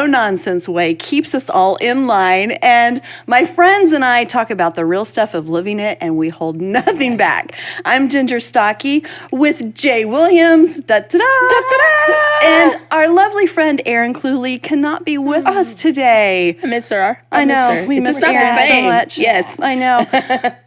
no-nonsense way keeps us all in line. And my friends and I talk about the real stuff of living it, and we hold nothing back. I'm Ginger Stocky with Jay Williams, and our lovely friend Erin Cluley cannot be with us today. I miss her. I know. We miss Erin so much. Yes. I know.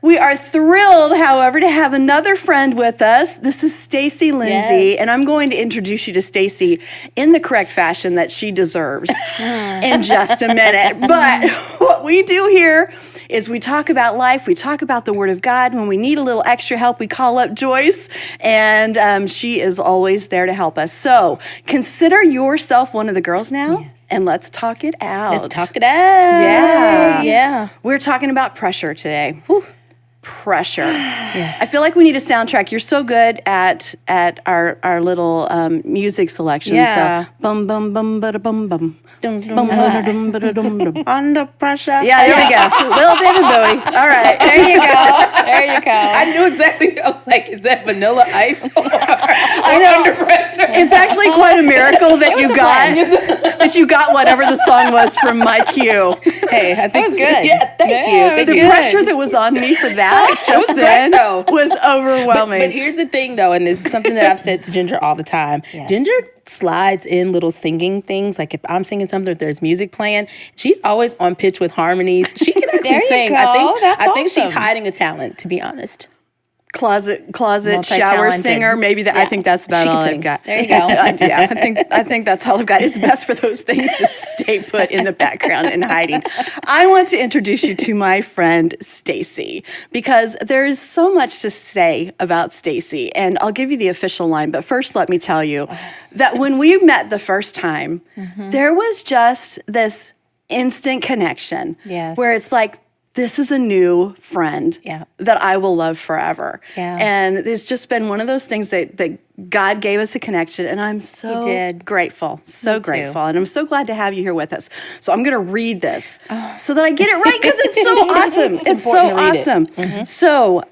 We are thrilled, however, to have another friend with us. This is Stacy Lindsay, and I'm going to introduce you to Stacy in the correct fashion that she deserves in just a minute. But what we do here is we talk about life, we talk about the Word of God. When we need a little extra help, we call up Joyce, and she is always there to help us. So consider yourself one of the girls now. Yes. And let's talk it out. Let's talk it out. Yeah. We're talking about pressure today. Whew. Pressure. I feel like we need a soundtrack. You're so good at our little music selection. Yeah. So bum bum bum ba bum bum. Under pressure. Yeah, there we go. Little David Bowie. All right. There you go. There you go. I knew exactly. I was like, is that Vanilla Ice? I know. Under pressure. It's actually quite a miracle that you got whatever the song was from my cue. Hey, I think that was good. Yeah, thank you. The pressure that was on me for that just then was overwhelming. But here's the thing, though, and this is something that I've said to Ginger all the time. Yes. Ginger slides in little singing things. Like if I'm singing something, if there's music playing, she's always on pitch with harmonies. She can actually sing. I think she's hiding a talent, to be honest. Closet shower singer. Maybe I think that's about all I've got. There you go. I think that's all I've got. It's best for those things to stay put in the background and hiding. I want to introduce you to my friend Stacy because there is so much to say about Stacy, and I'll give you the official line. But first, let me tell you that when we met the first time, there was just this instant connection. Yes. Where it's like, this is a new friend that I will love forever. Yeah. And it's just been one of those things that God gave us a connection, and I'm so grateful, so grateful. And I'm so glad to have you here with us. So I'm going to read this so that I get it right because it's so awesome. It's so awesome. So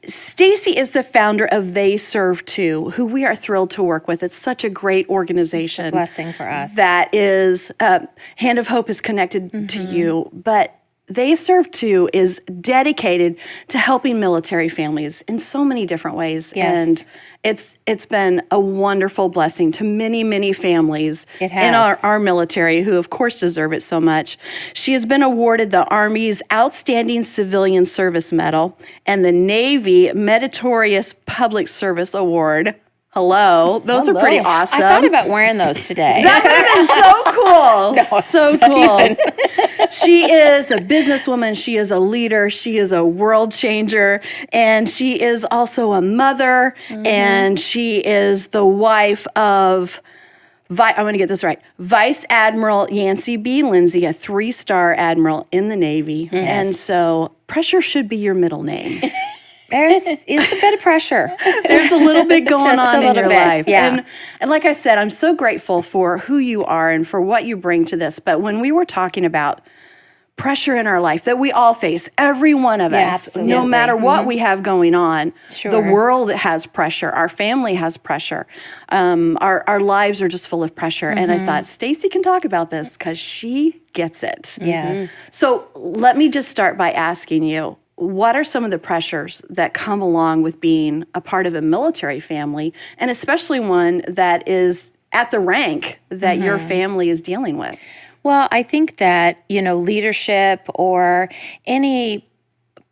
Stacy is the founder of They Serve Too, who we are thrilled to work with. It's such a great organization. It's a blessing for us. That is, Hand of Hope is connected to you, but They Serve Too is dedicated to helping military families in so many different ways. Yes. And it's been a wonderful blessing to many, many families in our military who, of course, deserve it so much. She has been awarded the Army's Outstanding Civilian Service Medal and the Navy Meritorious Public Service Award. Hello. Those are pretty awesome. I thought about wearing those today. That would have been so cool. So cool. She is a businesswoman. She is a leader. She is a world changer. And she is also a mother. And she is the wife of, I'm going to get this right, Vice Admiral Yancey B. Lindsay, a 3-star admiral in the Navy. Yes. And so pressure should be your middle name. It's a bit of pressure. There's a little bit going on in your life. Yeah. And like I said, I'm so grateful for who you are and for what you bring to this. But when we were talking about pressure in our life that we all face, every one of us, absolutely. no matter what we have going on, Sure. the world has pressure. Our family has pressure. Our lives are just full of pressure. And I thought, Stacy can talk about this because she gets it. Yes. So let me just start by asking you, what are some of the pressures that come along with being a part of a military family, and especially one that is at the rank that your family is dealing with? Well, I think that, leadership or any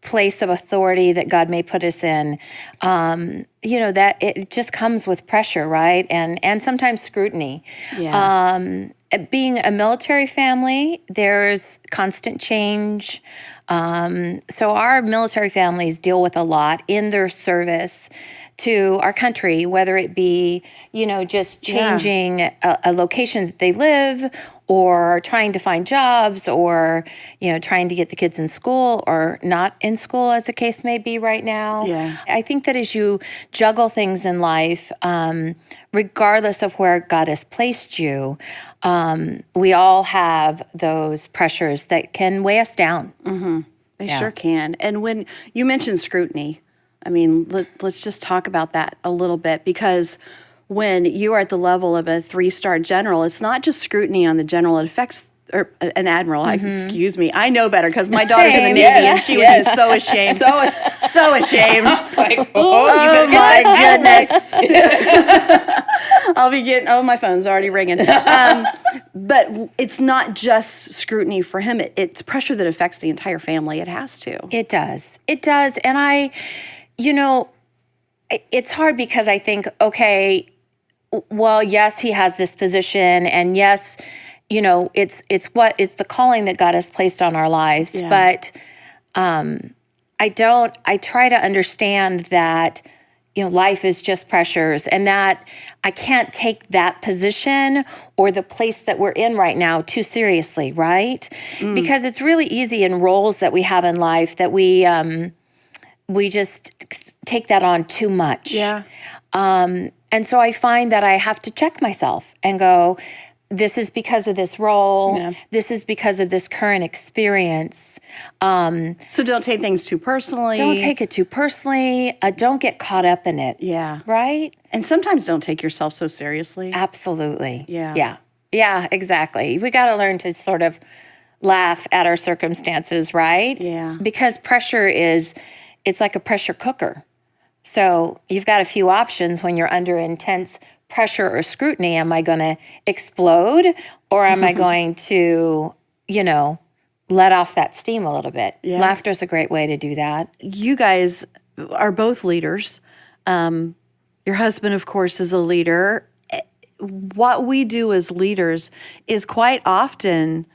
place of authority that God may put us in, that it just comes with pressure, right? And sometimes scrutiny. Yeah. Being a military family, there's constant change. So our military families deal with a lot in their service to our country, whether it be, just changing a location that they live, or trying to find jobs, or, trying to get the kids in school or not in school, as the case may be right now. Yeah. I think that as you juggle things in life, regardless of where God has placed you, we all have those pressures that can weigh us down. They sure can. And when you mentioned scrutiny, I mean, let's just talk about that a little bit, because when you are at the level of a 3-star general, it's not just scrutiny on the general, it affects or an admiral. Excuse me, I know better because my daughter's in the Navy, and she would be so ashamed, so ashamed. Like, Oh my goodness! I'll be getting. Oh, my phone's already ringing. But it's not just scrutiny for him. It's pressure that affects the entire family. It has to. It does. It does. And it's hard because I think, okay, well, yes, he has this position, and yes, it's the calling that God has placed on our lives. Yeah. But I try to understand that, life is just pressures, and that I can't take that position or the place that we're in right now too seriously, right? Because it's really easy in roles that we have in life that we just take that on too much. Yeah. And so I find that I have to check myself and go, this is because of this role. Yeah. This is because of this current experience. So don't take things too personally. Don't take it too personally. Don't get caught up in it. Yeah. Right? And sometimes don't take yourself so seriously. Absolutely. Yeah. Yeah, exactly. We got to learn to sort of laugh at our circumstances, right? Yeah. Because it's like a pressure cooker. So you've got a few options when you're under intense pressure or scrutiny. Am I going to explode, or am I going to, let off that steam a little bit? Yeah. Laughter's a great way to do that. You guys are both leaders. Your husband, of course, is a leader. What we do as leaders is quite often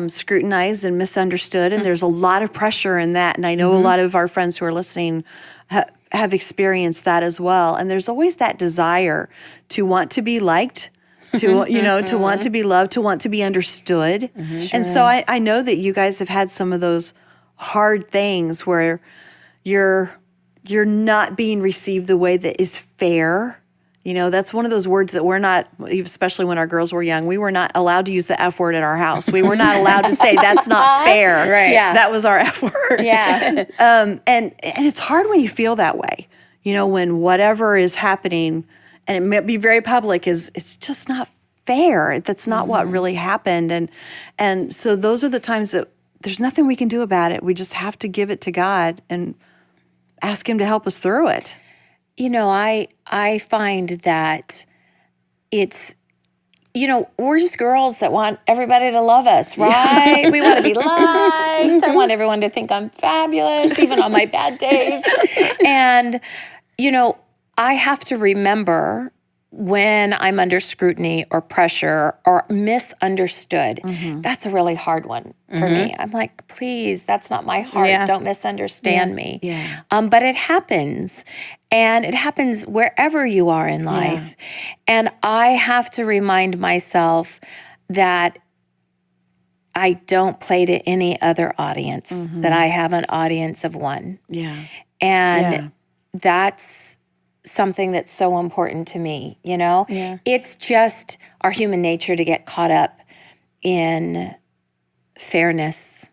scrutinized and misunderstood, and there's a lot of pressure in that. And I know a lot of our friends who are listening have experienced that as well. And there's always that desire to want to be liked, to to want to be loved, to want to be understood. And so I know that you guys have had some of those hard things where you're not being received the way that is fair. That's one of those words that we're not, especially when our girls were young, we were not allowed to use the F word at our house. We were not allowed to say, that's not fair. Right. Yeah. That was our F word. Yeah. And it's hard when you feel that way, when whatever is happening, and it may be very public, it's just not fair. That's not what really happened. And so those are the times that there's nothing we can do about it. We just have to give it to God and ask him to help us through it. I find that it's, we're just girls that want everybody to love us, right? Yeah. We want to be liked. I want everyone to think I'm fabulous, even on my bad days. And, I have to remember when I'm under scrutiny or pressure or misunderstood. That's a really hard one for me. I'm like, please, that's not my heart. Yeah. Don't misunderstand me. Yeah. But it happens. And it happens wherever you are in life. And I have to remind myself that I don't play to any other audience, that I have an audience of one. Yeah. And that's something that's so important to me, Yeah. It's just our human nature to get caught up in fairness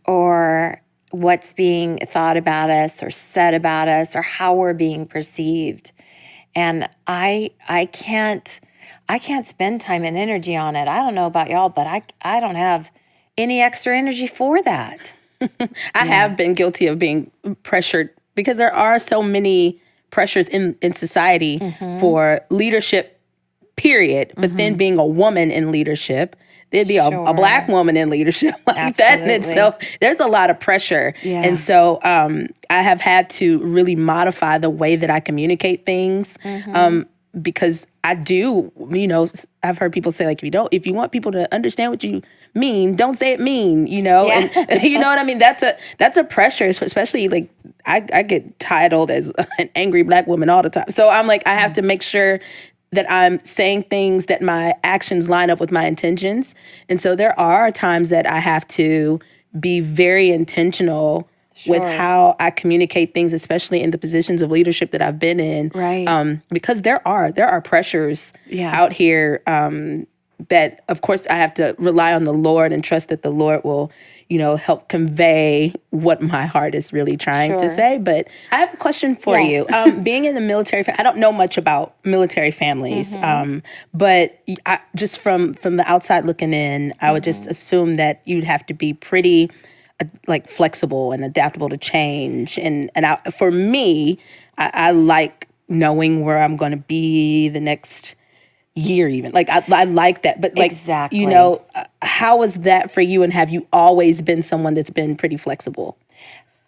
or what's being thought about us or said about us or how we're being perceived. And I can't spend time and energy on it. I don't know about y'all, but I don't have any extra energy for that. I have been guilty of being pressured because there are so many pressures in society for leadership, period. But then being a woman in leadership, there'd be a Black woman in leadership like that in itself. There's a lot of pressure. Yeah. And so I have had to really modify the way that I communicate things because I do, I've heard people say, like, if you want people to understand what you mean, don't say it mean, and you know what I mean? That's a pressure, especially like I get titled as an angry Black woman all the time. So I'm like, I have to make sure that I'm saying things that my actions line up with my intentions. And so there are times that I have to be very intentional with how I communicate things, especially in the positions of leadership that I've been in. Right. Because there are pressures out here that of course I have to rely on the Lord and trust that the Lord will, help convey what my heart is really trying to say. But I have a question for you. Being in the military, I don't know much about military families, but just from the outside looking in, I would just assume that you'd have to be pretty like flexible and adaptable to change. For me, I like knowing where I'm going to be the next year even. Like, I like that. But like, Exactly. how was that for you? And have you always been someone that's been pretty flexible?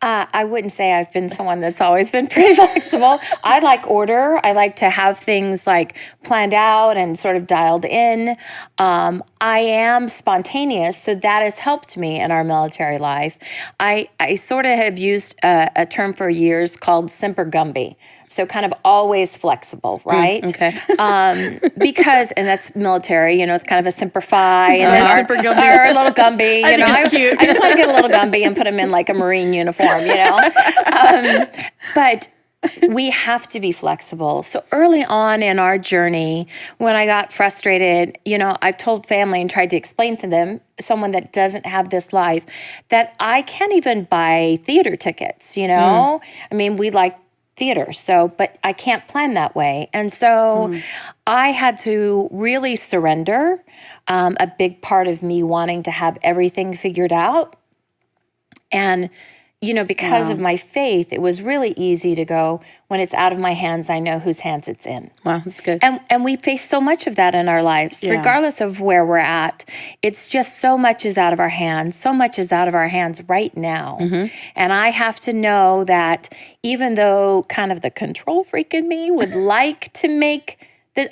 I wouldn't say I've been someone that's always been pretty flexible. I like order. I like to have things like planned out and sort of dialed in. I am spontaneous, so that has helped me in our military life. I sort of have used a term for years called Semper Gumby. So kind of always flexible, right? Okay. Because, and that's military, it's kind of a Semper Fi. And then Semper Gumby. our little Gumby. I think it's cute. I just want to get a little Gumby and put him in like a Marine uniform, But we have to be flexible. So early on in our journey, when I got frustrated, I've told family and tried to explain to them, someone that doesn't have this life, that I can't even buy theater tickets, I mean, we like theater. But I can't plan that way. And so I had to really surrender a big part of me wanting to have everything figured out. And, because of my faith, it was really easy to go, when it's out of my hands, I know whose hands it's in. Wow, that's good. And we face so much of that in our lives, regardless of where we're at. It's just so much is out of our hands. So much is out of our hands right now. And I have to know that even though kind of the control freak in me would like to make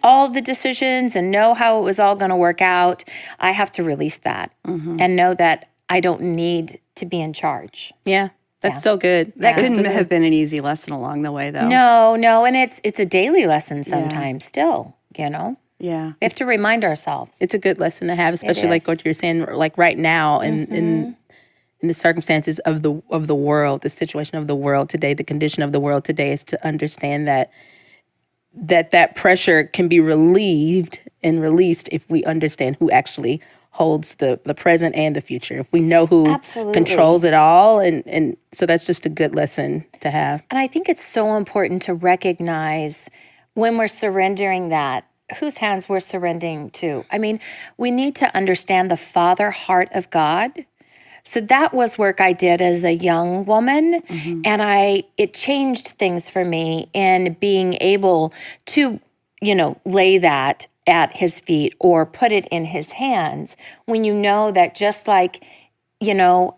all the decisions and know how it was all going to work out, I have to release that and know that I don't need to be in charge. Yeah. That's so good. That couldn't have been an easy lesson along the way, though. No, and it's a daily lesson sometimes still, Yeah. We have to remind ourselves. It's a good lesson to have, especially like what you're saying, like right now in the circumstances of the world, the situation of the world today, the condition of the world today, is to understand that pressure can be relieved and released if we understand who actually holds the present and the future. If we know who controls it all. And so that's just a good lesson to have. And I think it's so important to recognize when we're surrendering that, whose hands we're surrendering to. I mean, we need to understand the Father heart of God. So that was work I did as a young woman. And it changed things for me in being able to, lay that at his feet or put it in his hands, when you know that just like, the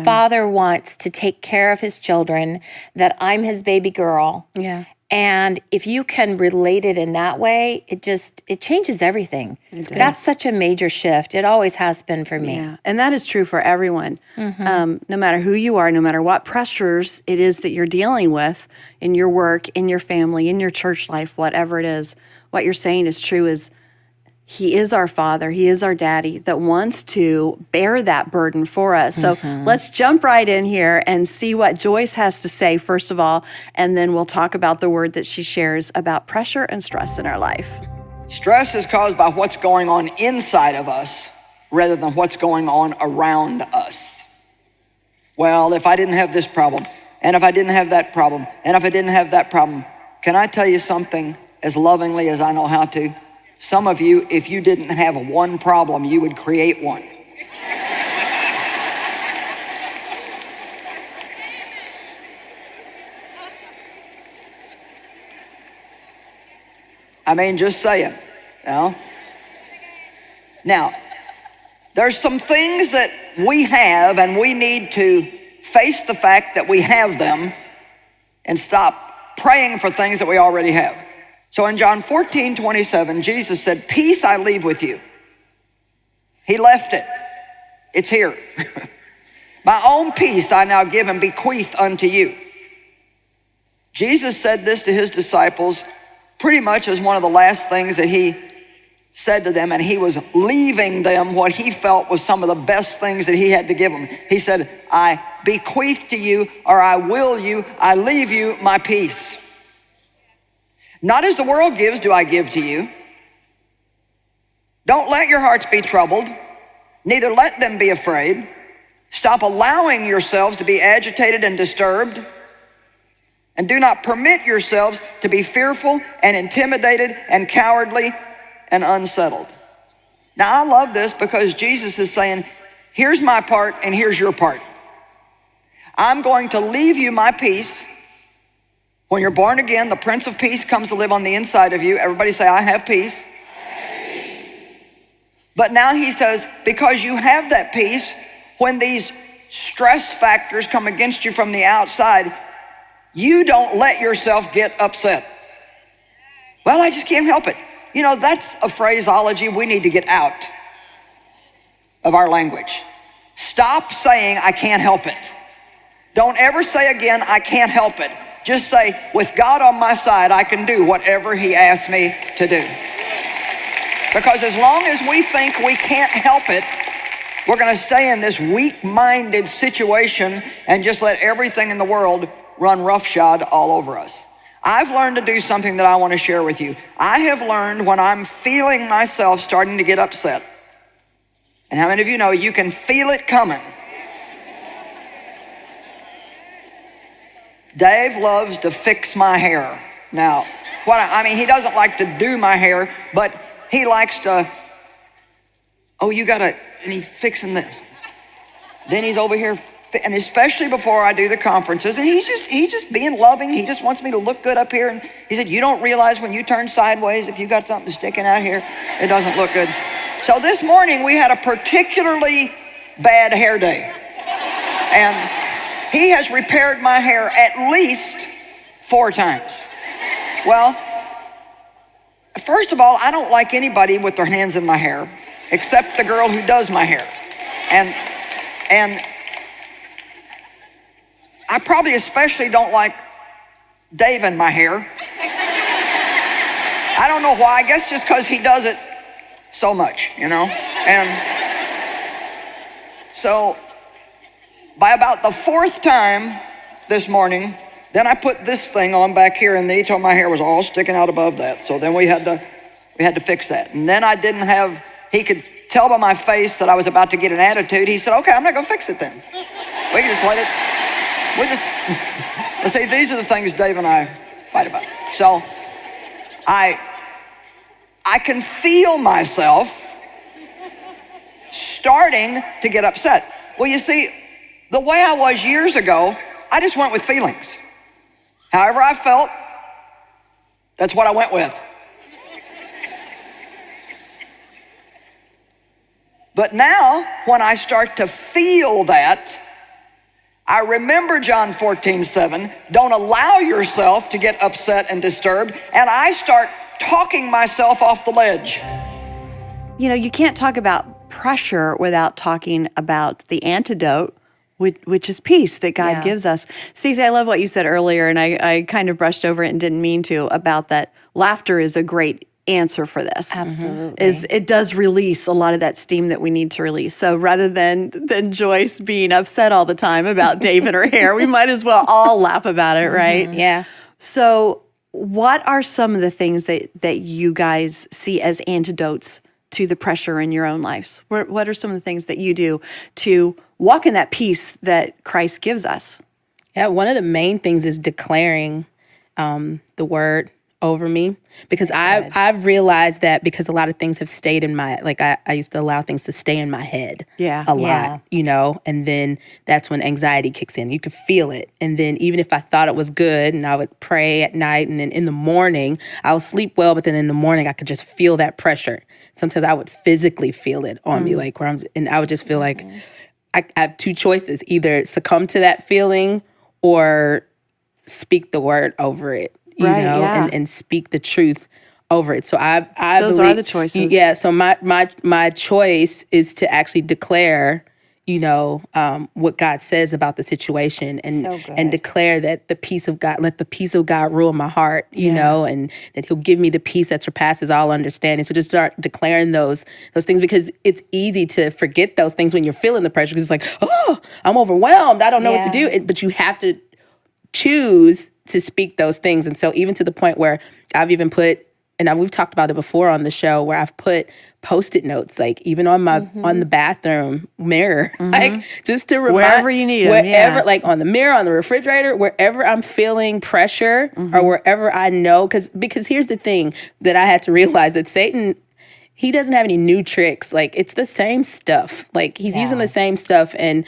Father wants to take care of his children, that I'm his baby girl. Yeah. And if you can relate it in that way, it changes everything. That's such a major shift. It always has been for me. Yeah, and that is true for everyone. No matter who you are, no matter what pressures it is that you're dealing with in your work, in your family, in your church life, whatever it is, what you're saying is true. Is He is our Father. He is our Daddy that wants to bear that burden for us. So let's jump right in here and see what Joyce has to say, first of all, and then we'll talk about the word that she shares about pressure and stress in our life. Stress is caused by what's going on inside of us rather than what's going on around us. Well, if I didn't have this problem, and if I didn't have that problem, and if I didn't have that problem, can I tell you something as lovingly as I know how to? Some of you, if you didn't have one problem, you would create one. I mean, just saying, Now, there's some things that we have, and we need to face the fact that we have them and stop praying for things that we already have. So in John 14:27, Jesus said, "Peace I leave with you." He left it. It's here. "My own peace I now give and bequeath unto you." Jesus said this to his disciples pretty much as one of the last things that he said to them, and he was leaving them what he felt was some of the best things that he had to give them. He said, "I bequeath to you, or I will you, I leave you my peace. Not as the world gives do I give to you. Don't let your hearts be troubled, neither let them be afraid. Stop allowing yourselves to be agitated and disturbed, and do not permit yourselves to be fearful and intimidated and cowardly and unsettled. Now, I love this because Jesus is saying, here's my part and here's your part. I'm going to leave you my peace. When you're born again, the Prince of Peace comes to live on the inside of you. Everybody say, I have peace. But now he says, because you have that peace, when these stress factors come against you from the outside, you don't let yourself get upset. Well, I just can't help it. You know, that's a phraseology we need to get out of our language. Stop saying, I can't help it. Don't ever say again, I can't help it. Just say, with God on my side, I can do whatever he asks me to do. Because as long as we think we can't help it, we're going to stay in this weak-minded situation and just let everything in the world run roughshod all over us. I've learned to do something that I want to share with you. I have learned when I'm feeling myself starting to get upset. And how many of you know you can feel it coming? Dave loves to fix my hair. Now, he doesn't like to do my hair, but he likes to, and he's fixing this. Then he's over here, and especially before I do the conferences, and he's just being loving. He just wants me to look good up here. And he said, you don't realize when you turn sideways, if you got something sticking out here, it doesn't look good. So this morning we had a particularly bad hair day. And he has repaired my hair at least 4 times. Well, first of all, I don't like anybody with their hands in my hair, except the girl who does my hair. And I probably especially don't like Dave in my hair. I don't know why. I guess just because he does it so much, you know? And so by about the 4th time this morning, then I put this thing on back here, and then he told my hair was all sticking out above that. So then we had to fix that. And then he could tell by my face that I was about to get an attitude. He said, okay, I'm not gonna fix it then. We can just let it, let's see, these are the things Dave and I fight about. So I can feel myself starting to get upset. Well, you see, the way I was years ago, I just went with feelings. However I felt, that's what I went with. But now, when I start to feel that, I remember John 14:7, don't allow yourself to get upset and disturbed, and I start talking myself off the ledge. You know, you can't talk about pressure without talking about the antidote, which is peace that God gives us. Stacey, I love what you said earlier, and I kind of brushed over it and didn't mean to, about that laughter is a great answer for this. Absolutely. It does release a lot of that steam that we need to release. So rather than Joyce being upset all the time about Dave and her hair, we might as well all laugh about it, right? Yeah. So what are some of the things that you guys see as antidotes to the pressure in your own lives? What are some of the things that you do to walk in that peace that Christ gives us? Yeah, one of the main things is declaring the word over me, because I've realized that because a lot of things have stayed in my, like I used to allow things to stay in my head a lot, you know, and then that's when anxiety kicks in. You could feel it. And then even if I thought it was good and I would pray at night, and then in the morning, I would sleep well, but then in the morning I could just feel that pressure. Sometimes I would physically feel it on me, like and I would just feel like I have 2 choices, either succumb to that feeling or speak the word over it. You know, and speak the truth over it. So I those believe, are the choices. Yeah. So my choice is to actually declare, you know, what God says about the situation, and declare that the peace of God, let the peace of God rule my heart, you know, and that He'll give me the peace that surpasses all understanding. So just start declaring those things, because it's easy to forget those things when you're feeling the pressure, because it's like, oh, I'm overwhelmed, I don't know what to do. But you have to choose to speak those things. And so even to the point where I've even put, and we've talked about it before on the show, where I've put Post-it notes, like even on my on the bathroom mirror, like just to remind Wherever you need 'em, wherever, yeah. like on the mirror, on the refrigerator, wherever I'm feeling pressure or wherever I know, because here's the thing that I had to realize that Satan, he doesn't have any new tricks. Like it's the same stuff. Like he's using the same stuff, and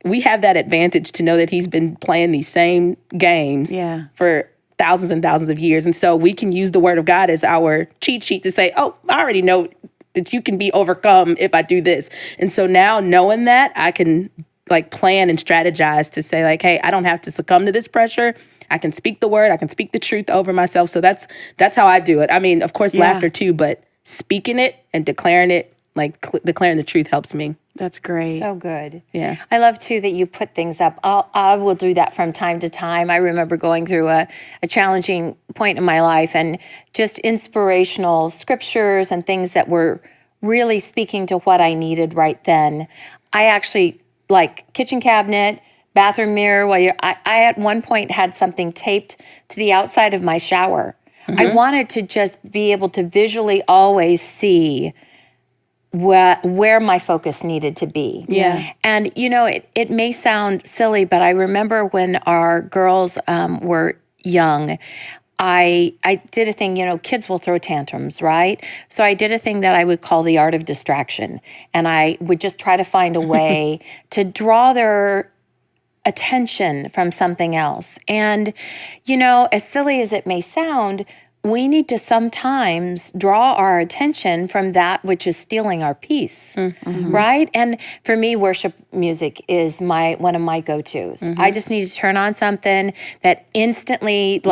we have that advantage to know that he's been playing these same games for thousands and thousands of years. And so we can use the word of God as our cheat sheet to say, oh, I already know that you can be overcome if I do this. And so now knowing that, I can like plan and strategize to say like, hey, I don't have to succumb to this pressure. I can speak the word. I can speak the truth over myself. So that's how I do it. I mean, of course, laughter too, but speaking it and declaring it, like declaring the truth helps me. That's great. So good. Yeah. I love too that you put things up. I will do that from time to time. I remember going through a challenging point in my life, and just inspirational scriptures and things that were really speaking to what I needed right then. I actually, like kitchen cabinet, bathroom mirror, I at one point had something taped to the outside of my shower. I wanted to just be able to visually always see where my focus needed to be. Yeah. And, you know, it may sound silly, but I remember when our girls were young, I did a thing, you know, kids will throw tantrums, right? So I did a thing that I would call the art of distraction. And I would just try to find a way to draw their attention from something else. And, you know, as silly as it may sound, we need to sometimes draw our attention from that which is stealing our peace, right? And for me, worship music is one of my go-tos. I just need to turn on something that instantly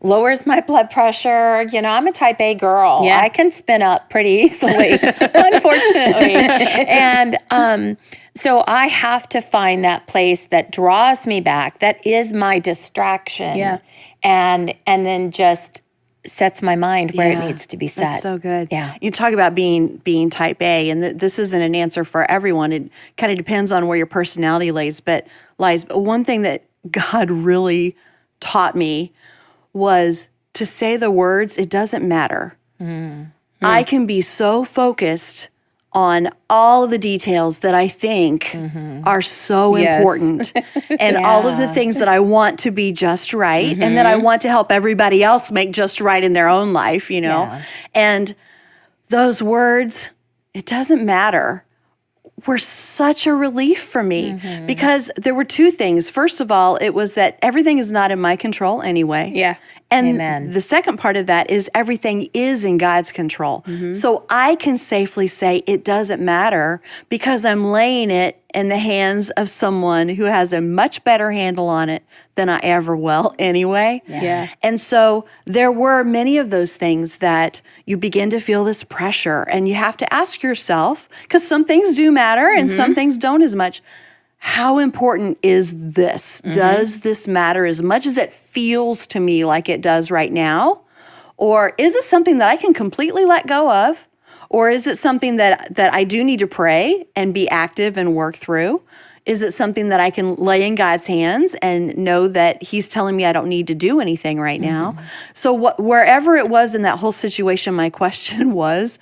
lowers my blood pressure. You know, I'm a type A girl. I can spin up pretty easily, unfortunately. And so I have to find that place that draws me back, that is my distraction, and then just sets my mind where it needs to be set. That's so good. Yeah. You talk about being type A, and this isn't an answer for everyone. It kind of depends on where your personality lies. But one thing that God really taught me was to say the words, it doesn't matter. I can be so focused on all of the details that I think are so important, and all of the things that I want to be just right, and that I want to help everybody else make just right in their own life, you know? And those words, it doesn't matter, were such a relief for me, because there were two things. First of all, it was that everything is not in my control anyway. Yeah. And the second part of that is everything is in God's control. So I can safely say it doesn't matter, because I'm laying it in the hands of someone who has a much better handle on it than I ever will anyway. Yeah. And so there were many of those things that you begin to feel this pressure, and you have to ask yourself, because some things do matter and some things don't as much. How important is this? Does this matter as much as it feels to me like it does right now? Or is it something that I can completely let go of? Or is it something that I do need to pray and be active and work through? Is it something that I can lay in God's hands and know that He's telling me I don't need to do anything right now? So wherever it was in that whole situation, my question was,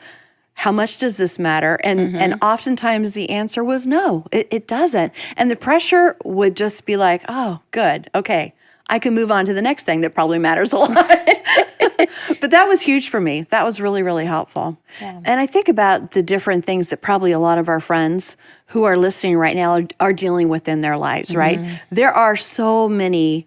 how much does this matter? And oftentimes the answer was no, it doesn't. And the pressure would just be like, oh, good, okay, I can move on to the next thing that probably matters a lot. But that was huge for me. That was really, really helpful. Yeah. And I think about the different things that probably a lot of our friends who are listening right now are dealing with in their lives, right? There are so many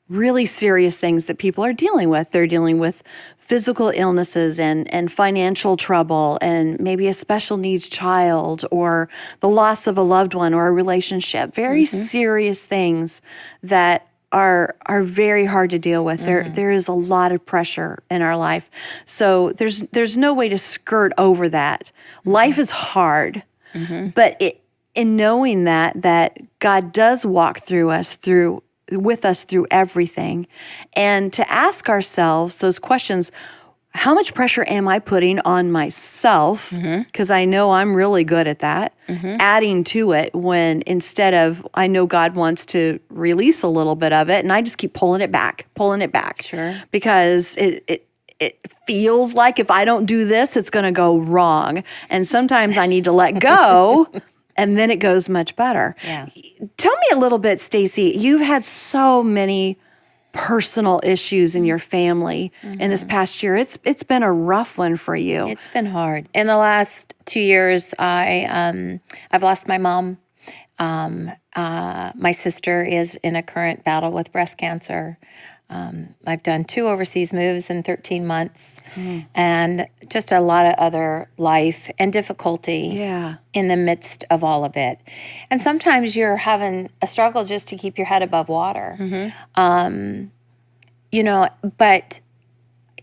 really serious things that people are dealing with. They're dealing with physical illnesses and financial trouble, and maybe a special needs child, or the loss of a loved one or a relationship. Very serious things that are very hard to deal with. There is a lot of pressure in our life. So there's no way to skirt over that. Life is hard, but in knowing that God does walk with us through everything, and to ask ourselves those questions: how much pressure am I putting on myself? Because I know I'm really good at that. Adding to it, when instead of, I know God wants to release a little bit of it, and I just keep pulling it back. Sure. Because it feels like if I don't do this, it's going to go wrong. And sometimes I need to let go, and then it goes much better. Yeah. Tell me a little bit, Stacy. You've had so many personal issues in your family in this past year. It's been a rough one for you. It's been hard. In the last 2 years, I've lost my mom. My sister is in a current battle with breast cancer. I've done 2 overseas moves in 13 months and just a lot of other life and difficulty in the midst of all of it. And sometimes you're having a struggle just to keep your head above water. But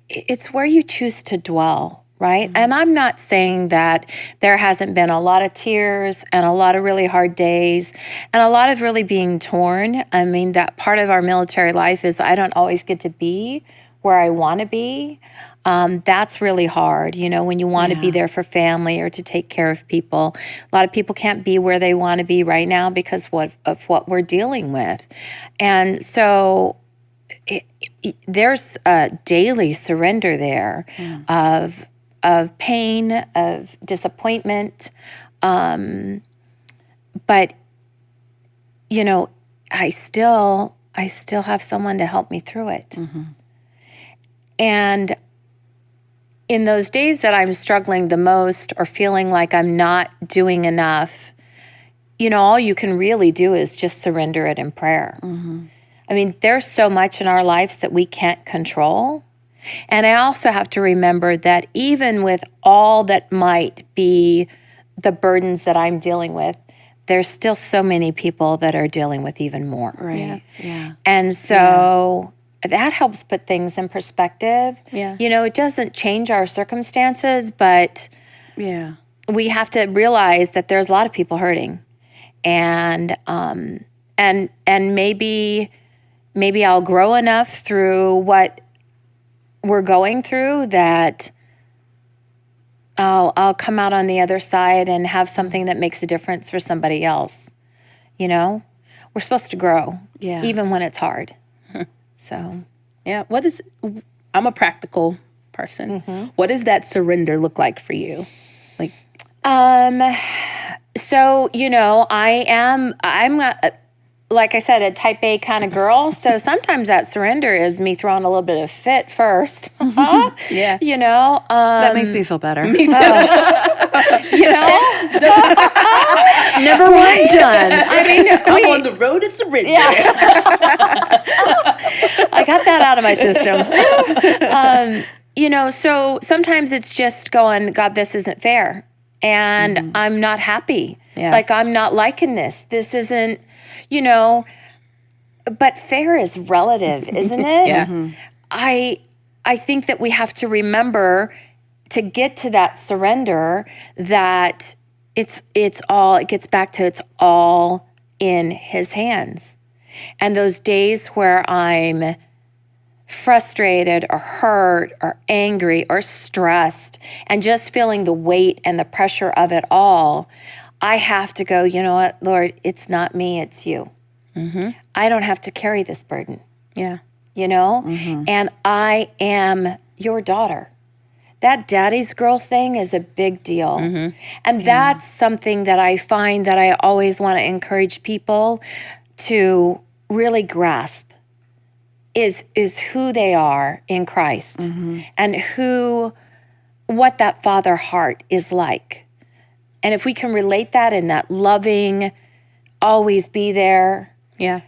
it's where you choose to dwell, right? And I'm not saying that there hasn't been a lot of tears and a lot of really hard days and a lot of really being torn. I mean, that part of our military life is I don't always get to be where I want to be. That's really hard, when you want to be there for family or to take care of people. A lot of people can't be where they want to be right now because of what we're dealing with. And so there's a daily surrender there of pain, of disappointment. But, I still have someone to help me through it. And in those days that I'm struggling the most or feeling like I'm not doing enough, all you can really do is just surrender it in prayer. I mean, there's so much in our lives that we can't control. And I also have to remember that even with all that might be the burdens that I'm dealing with, there's still so many people that are dealing with even more. Right. Yeah. And so that helps put things in perspective. Yeah. It doesn't change our circumstances, but we have to realize that there's a lot of people hurting. And maybe I'll grow enough through what we're going through that I'll come out on the other side and have something that makes a difference for somebody else. We're supposed to grow, even when it's hard. So, yeah. I'm a practical person. What does that surrender look like for you? So, I'm like I said, a type A kind of girl. So sometimes that surrender is me throwing a little bit of fit first. Yeah. That makes me feel better. Me too. Never mind done. I mean, I'm on the road to surrender. I got that out of my system. So sometimes it's just going, God, this isn't fair. And I'm not happy. Yeah. Like, I'm not liking this. This isn't, but fair is relative, isn't it? Yeah. I think that we have to remember to get to that surrender that it gets back to it's all in His hands. And those days where I'm frustrated or hurt or angry or stressed and just feeling the weight and the pressure of it all, I have to go, you know what, Lord, it's not me, it's you. I don't have to carry this burden. Yeah. And I am your daughter. That daddy's girl thing is a big deal. And that's something that I find that I always want to encourage people to really grasp is who they are in Christ and what that father heart is like. And if we can relate that in that loving, always be there. Yeah.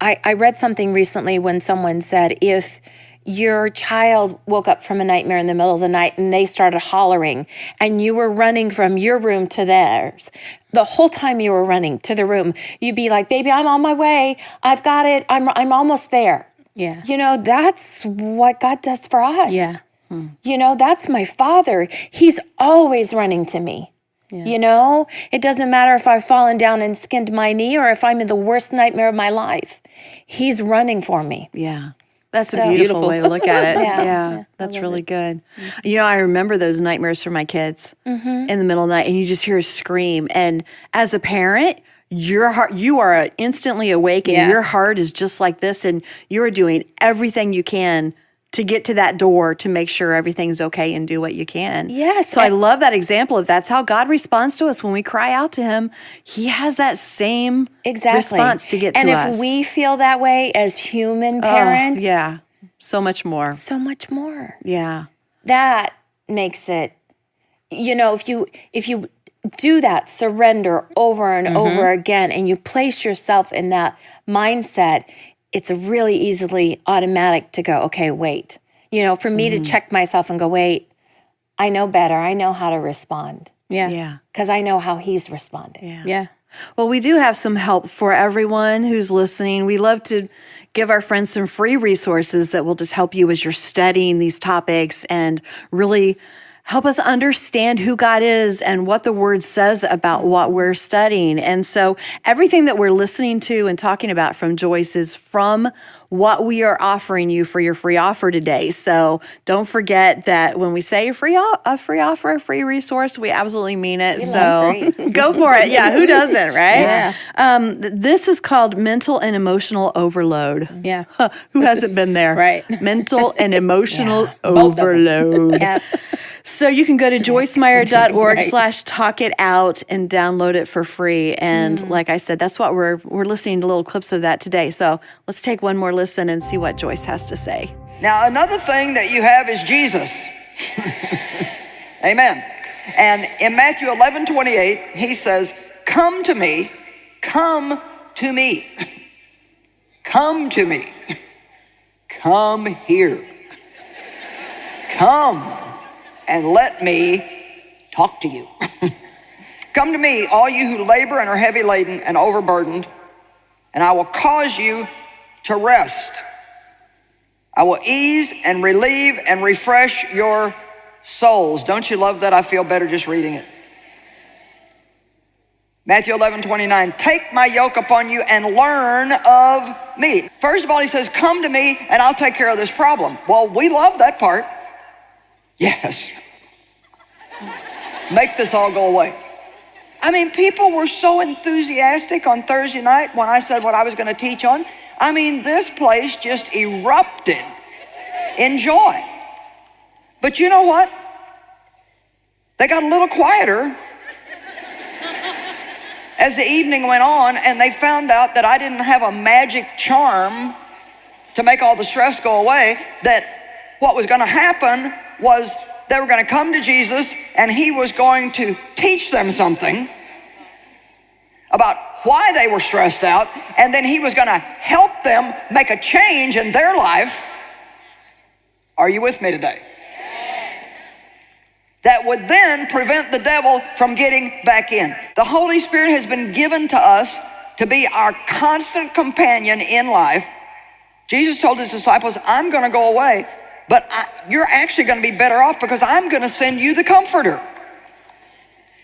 I read something recently when someone said, if your child woke up from a nightmare in the middle of the night and they started hollering and you were running from your room to theirs, the whole time you were running to the room, you'd be like, baby, I'm on my way. I've got it. I'm almost there. Yeah. That's what God does for us. Yeah. That's my Father. He's always running to me. Yeah. It doesn't matter if I've fallen down and skinned my knee or if I'm in the worst nightmare of my life. He's running for me. Yeah. That's So a beautiful way to look at it. Yeah. That's really good. I remember those nightmares for my kids in the middle of the night, and you just hear a scream. And as a parent, your heart, you are instantly awake, and your heart is just like this, and you are doing everything you can to get to that door to make sure everything's okay and do what you can. Yes. So I love that example of that's how God responds to us when we cry out to him. He has that same response to get to us. And if we feel that way as human parents, yeah, so much more. so much more. Yeah. That makes it, if you do that surrender over and over again, and you place yourself in that mindset, it's really easily automatic to go, okay, wait. For me to check myself and go, wait, I know better. I know how to respond. Yeah. Yeah. Because I know how he's responding. Yeah. Well, we do have some help for everyone who's listening. We love to give our friends some free resources that will just help you as you're studying these topics and really help us understand who God is and what the Word says about what we're studying. And so everything that we're listening to and talking about from Joyce is from what we are offering you for your free offer today. So don't forget that when we say a free offer, a free resource, we absolutely mean it. So go for it. Yeah, who doesn't, right? Yeah. This is called mental and emotional overload. Yeah. Who hasn't been there? Right. Mental and emotional overload. Yep. So you can go to joycemeyer.org/talkitout and download it for free. And like I said, that's what we're listening to little clips of that today. So let's take one more listen and see what Joyce has to say. Now, another thing that you have is Jesus. Amen. And in Matthew 11:28, he says, come to me, come to me, come to me, come here, come and let me talk to you. Come to me, all you who labor and are heavy laden and overburdened, and I will cause you to rest. I will ease and relieve and refresh your souls. Don't you love that? I feel better just reading it. Matthew 11:29, take my yoke upon you and learn of me. First of all, he says, come to me and I'll take care of this problem. Well, we love that part. Yes. Make this all go away. I mean, people were so enthusiastic on Thursday night when I said what I was going to teach on. I mean, this place just erupted in joy. But you know what? They got a little quieter as the evening went on, and they found out that I didn't have a magic charm to make all the stress go away, that what was going to happen was they were going to come to Jesus and he was going to teach them something about why they were stressed out, and then he was going to help them make a change in their life. Are you with me today? That would then prevent the devil from getting back in. The Holy Spirit has been given to us to be our constant companion in life. Jesus told his disciples, I'm going to go away, but you're actually going to be better off because I'm going to send you the Comforter.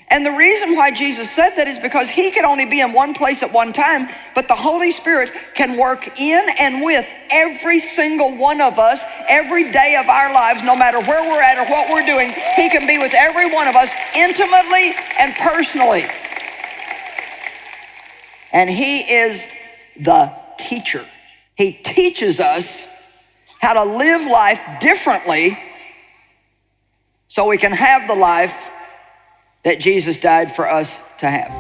And the reason why Jesus said that is because he could only be in one place at one time, but the Holy Spirit can work in and with every single one of us every day of our lives, no matter where we're at or what we're doing. He can be with every one of us intimately and personally. And he is the teacher. He teaches us how to live life differently so we can have the life that Jesus died for us to have.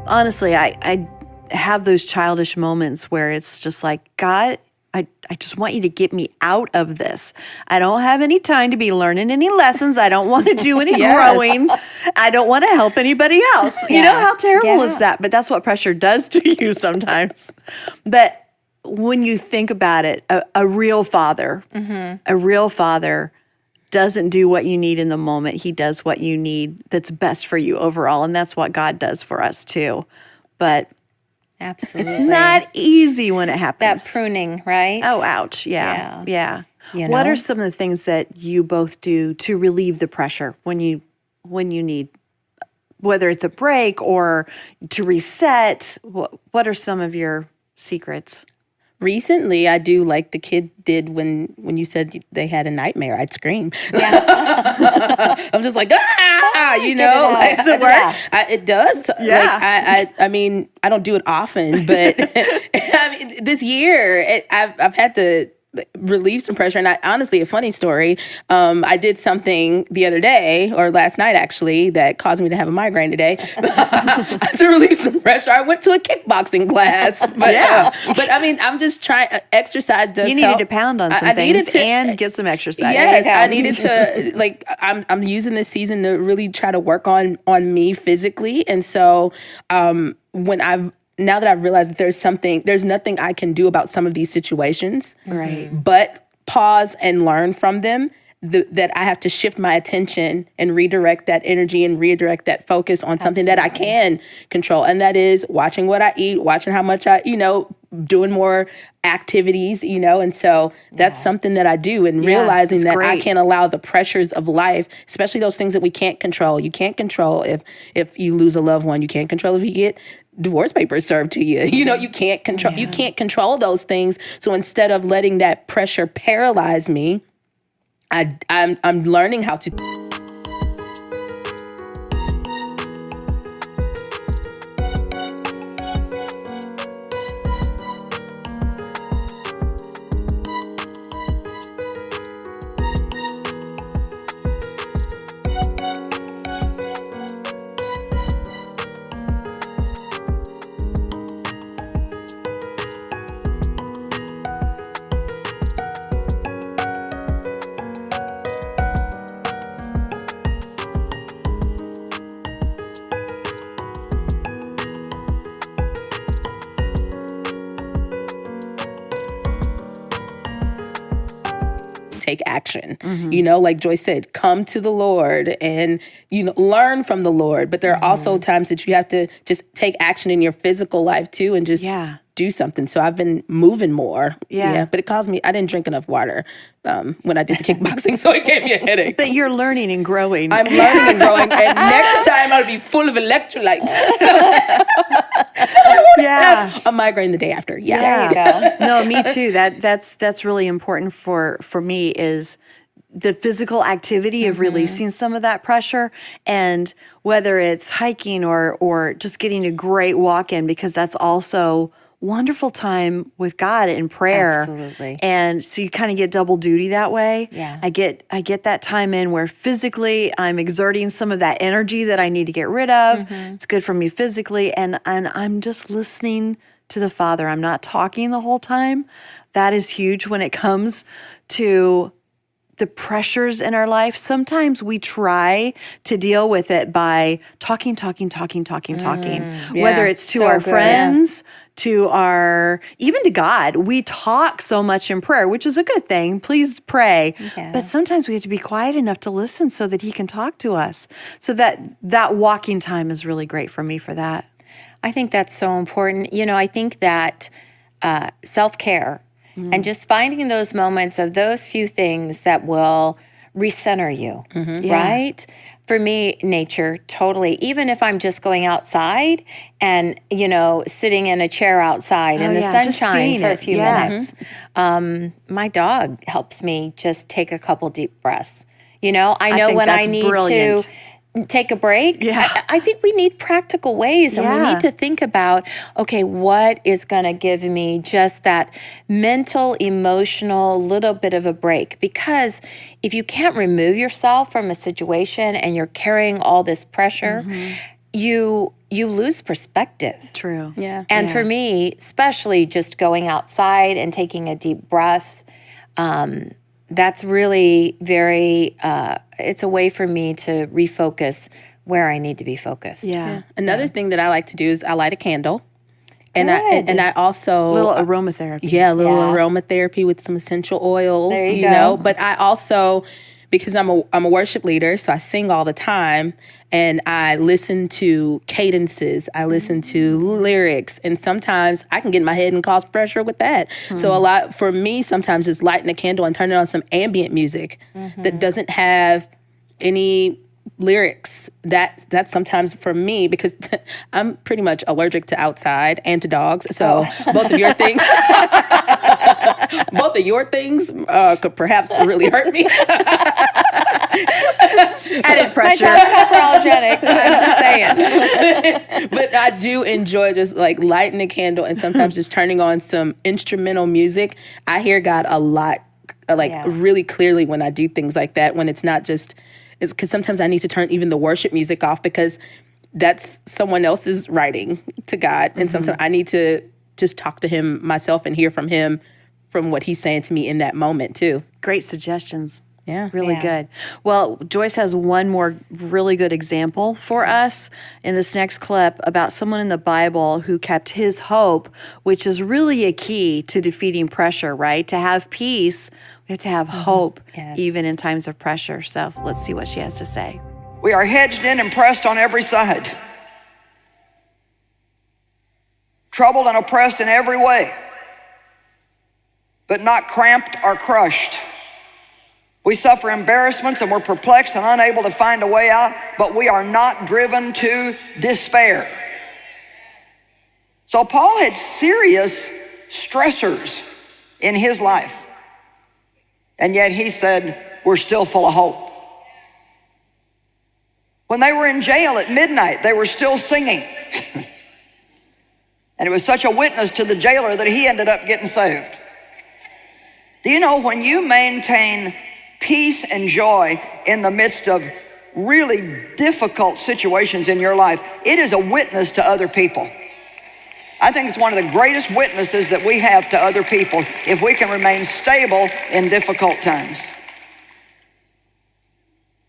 Honestly, I have those childish moments where it's just like, God, I just want you to get me out of this. I don't have any time to be learning any lessons. I don't want to do any growing. I don't want to help anybody else. You know, how terrible is that? But that's what pressure does to you sometimes. But when you think about it, a real father, doesn't do what you need in the moment. He does what you need that's best for you overall. And that's what God does for us too. But absolutely, it's not easy when it happens. That pruning, right? Oh, ouch. Yeah. You What know? are some of the things that you both do to relieve the pressure when you need, whether it's a break or to reset? What are some of your secrets? Recently, I do like the kid did when you said they had a nightmare. I'd scream. Yeah. I'm just like, you know. Like, Does it work? It does. Yeah. Like, I mean, I don't do it often, but I mean, this year I've had to relieve some pressure. And honestly, a funny story, I did something the other day, or last night actually, that caused me to have a migraine today. To relieve some pressure, I went to a kickboxing class. But I mean, I'm just trying, exercise does You needed help. to pound on some I needed things to, and get some exercise. Yes, I needed to, like, I'm using this season to really try to work on me physically. And so now that I've realized that there's nothing I can do about some of these situations, Right. but pause and learn from them, that I have to shift my attention and redirect that energy and redirect that focus on something that I can control. And that is watching what I eat, watching how much doing more activities, and so that's something that I do, and realizing that I can't allow the pressures of life, especially those things that we can't control. You can't control if you lose a loved one. You can't control if you get divorce papers served to you. You can't control those things. So instead of letting that pressure paralyze me, I'm learning how to take action. Like Joyce said, come to the Lord and, learn from the Lord. But there are also times that you have to just take action in your physical life too, and just do something. So I've been moving more. But it caused me, I didn't drink enough water when I did the kickboxing, so it gave me a headache. But you're learning and growing. I'm learning and growing, and next time I'll be full of electrolytes. A migraine the day after. There you go. No, me too. That's really important for me, is the physical activity of releasing some of that pressure, and whether it's hiking or just getting a great walk in, because that's also wonderful time with God in prayer. Absolutely. And so you kind of get double duty that way. Yeah. I get that time in where physically I'm exerting some of that energy that I need to get rid of. It's good for me physically, and I'm just listening to the Father. I'm not talking the whole time. That is huge when it comes to the pressures in our life. Sometimes we try to deal with it by talking, whether it's to our friends, to even to God. We talk so much in prayer, which is a good thing. Please pray. But sometimes we have to be quiet enough to listen so that he can talk to us. So that walking time is really great for me for that. I think that's so important. I think that self-care and just finding those moments of those few things that will recenter you, right? For me, nature, totally. Even if I'm just going outside and, sitting in a chair outside in the sunshine for a few minutes. My dog helps me just take a couple deep breaths. I know when I need to take a break. I think we need practical ways, and we need to think about, okay, what is going to give me just that mental, emotional little bit of a break? Because if you can't remove yourself from a situation and you're carrying all this pressure, you lose perspective. True. And for me, especially just going outside and taking a deep breath, that's really very, it's a way for me to refocus where I need to be focused. Another thing that I like to do is I light a candle. And I also... little aromatherapy. Aromatherapy with some essential oils, there you go. But I also, because I'm a worship leader, so I sing all the time, and I listen to cadences, I listen to lyrics, and sometimes I can get in my head and cause pressure with that. So a lot, for me, sometimes it's lighting a candle and turning on some ambient music that doesn't have any lyrics. That's sometimes for me, because I'm pretty much allergic to outside and to dogs. So both of your things, could perhaps really hurt me. Added My pressure. tongue's hyperallergenic. I'm just saying. But I do enjoy just like lighting a candle and sometimes just turning on some instrumental music. I hear God a lot, really clearly when I do things like that, when it's not just, it's because sometimes I need to turn even the worship music off because that's someone else's writing to God. And sometimes I need to just talk to him myself and hear from him from what he's saying to me in that moment too. Great suggestions. Yeah. Really good. Well, Joyce has one more really good example for us in this next clip about someone in the Bible who kept his hope, which is really a key to defeating pressure, right? To have peace, we have to have hope, even in times of pressure. So let's see what she has to say. We are hedged in and pressed on every side, troubled and oppressed in every way, but not cramped or crushed. We suffer embarrassments and we're perplexed and unable to find a way out, but we are not driven to despair. So Paul had serious stressors in his life, and yet he said, we're still full of hope. When they were in jail at midnight, they were still singing. And it was such a witness to the jailer that he ended up getting saved. Do you know when you maintain peace and joy in the midst of really difficult situations in your life, it is a witness to other people. I think it's one of the greatest witnesses that we have to other people if we can remain stable in difficult times.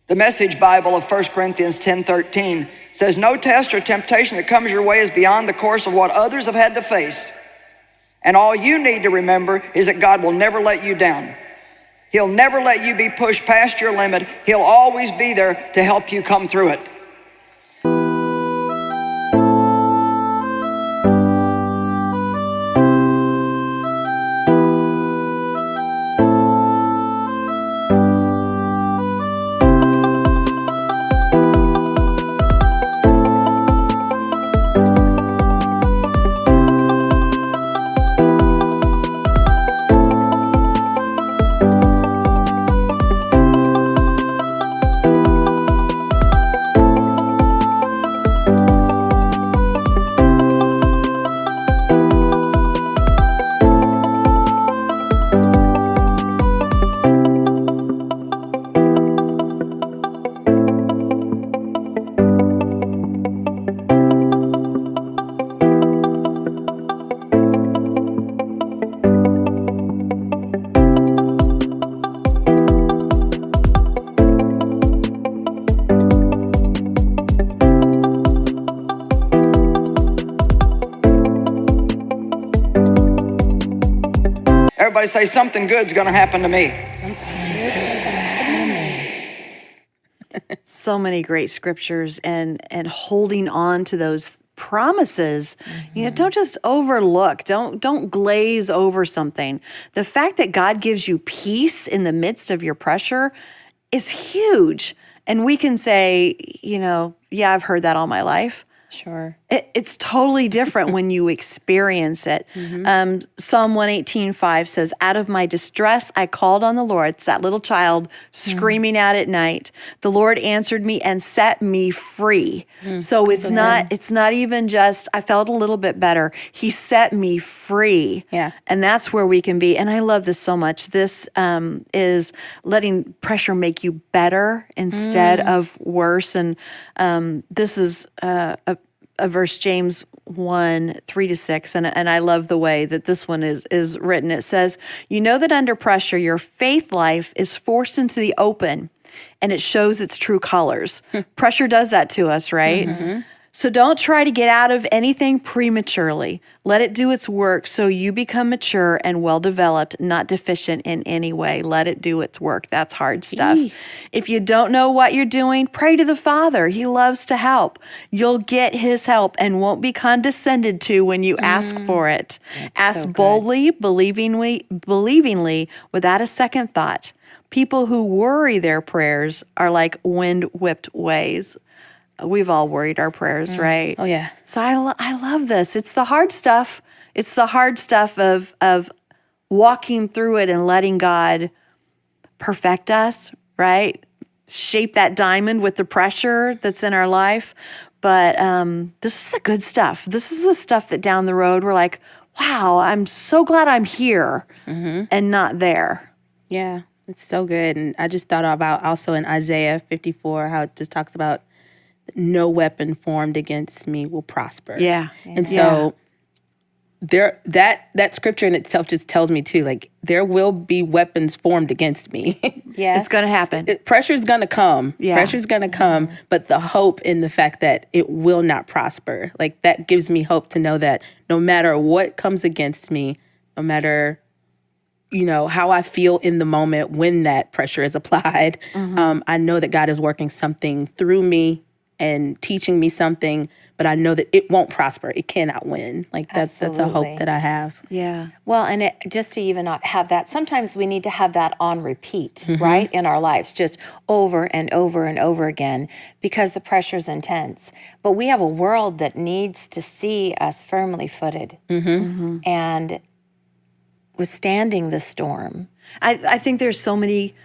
The Message Bible of 1 Corinthians 10:13 says, no test or temptation that comes your way is beyond the course of what others have had to face. And all you need to remember is that God will never let you down. He'll never let you be pushed past your limit. He'll always be there to help you come through it. Everybody say, something good's going to happen to me. So many great scriptures and holding on to those promises. You know, don't just overlook, don't glaze over something. The fact that God gives you peace in the midst of your pressure is huge. And we can say, you know, yeah, I've heard that all my life. Sure. It's totally different when you experience it. Psalm 118:5 says, out of my distress, I called on the Lord. It's that little child screaming out at night. The Lord answered me and set me free. So it's not even just, I felt a little bit better. He set me free. Yeah. And that's where we can be. And I love this so much. This is letting pressure make you better instead of worse. And this is a verse, James 1:3-6, and I love the way that this one is written. It says, you know that under pressure, your faith life is forced into the open, and it shows its true colors. Pressure does that to us, right? So don't try to get out of anything prematurely. Let it do its work so you become mature and well-developed, not deficient in any way. Let it do its work. That's hard stuff. If you don't know what you're doing, pray to the Father. He loves to help. You'll get his help and won't be condescended to when you ask for it. Ask boldly, believingly, without a second thought. People who worry their prayers are like wind-whipped waves. We've all worried our prayers, right? Oh, yeah. So I love this. It's the hard stuff. It's the hard stuff of walking through it and letting God perfect us, right? shape that diamond with the pressure that's in our life. But this is the good stuff. This is the stuff that down the road we're like, wow, I'm so glad I'm here and not there. Yeah, it's so good. And I just thought about also in Isaiah 54, how it just talks about no weapon formed against me will prosper. Yeah. And so there, that scripture in itself just tells me too, like, there will be weapons formed against me. Yes. It's going to happen. Pressure's going to come. Yeah. Pressure's going to come. But the hope in the fact that it will not prosper, like, that gives me hope to know that no matter what comes against me, no matter, you know, how I feel in the moment when that pressure is applied, I know that God is working something through me and teaching me something, but I know that it won't prosper. It cannot win. Like, that's a Absolutely. hope that I have. Yeah. Well, and just to even not have that, sometimes we need to have that on repeat, right, in our lives, just over and over and over again, because the pressure's intense. But we have a world that needs to see us firmly footed and withstanding the storm. I think there's so many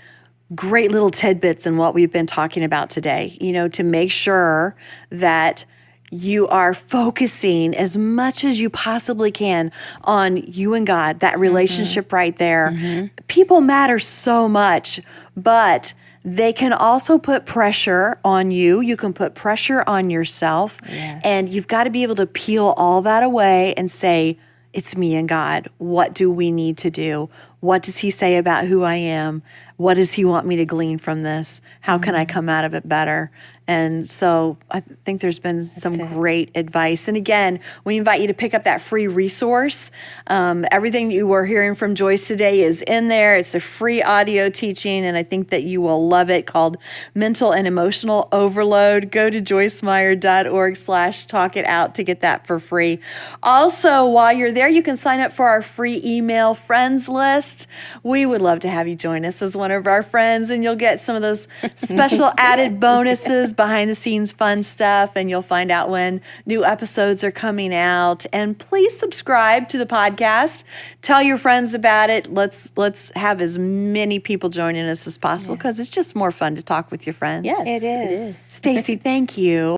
great little tidbits in what we've been talking about today, you know, to make sure that you are focusing as much as you possibly can on you and God, that relationship right there. People matter so much, but they can also put pressure on you. You can put pressure on yourself. And you've got to be able to peel all that away and say, it's me and God. What do we need to do? What does he say about who I am? What does he want me to glean from this? How can I come out of it better? And so I think there's been some great advice. And again, we invite you to pick up that free resource. Everything you were hearing from Joyce today is in there. It's a free audio teaching, and I think that you will love it, called Mental and Emotional Overload. Go to joycemeyer.org/talkitout to get that for free. Also, while you're there, you can sign up for our free email friends list. We would love to have you join us as one of our friends, and you'll get some of those special added bonuses, behind the scenes fun stuff, and you'll find out when new episodes are coming out. And please subscribe to the podcast. Tell your friends about it. Let's have as many people joining us as possible, because it's just more fun to talk with your friends. Yes, It is. Stacy, thank you.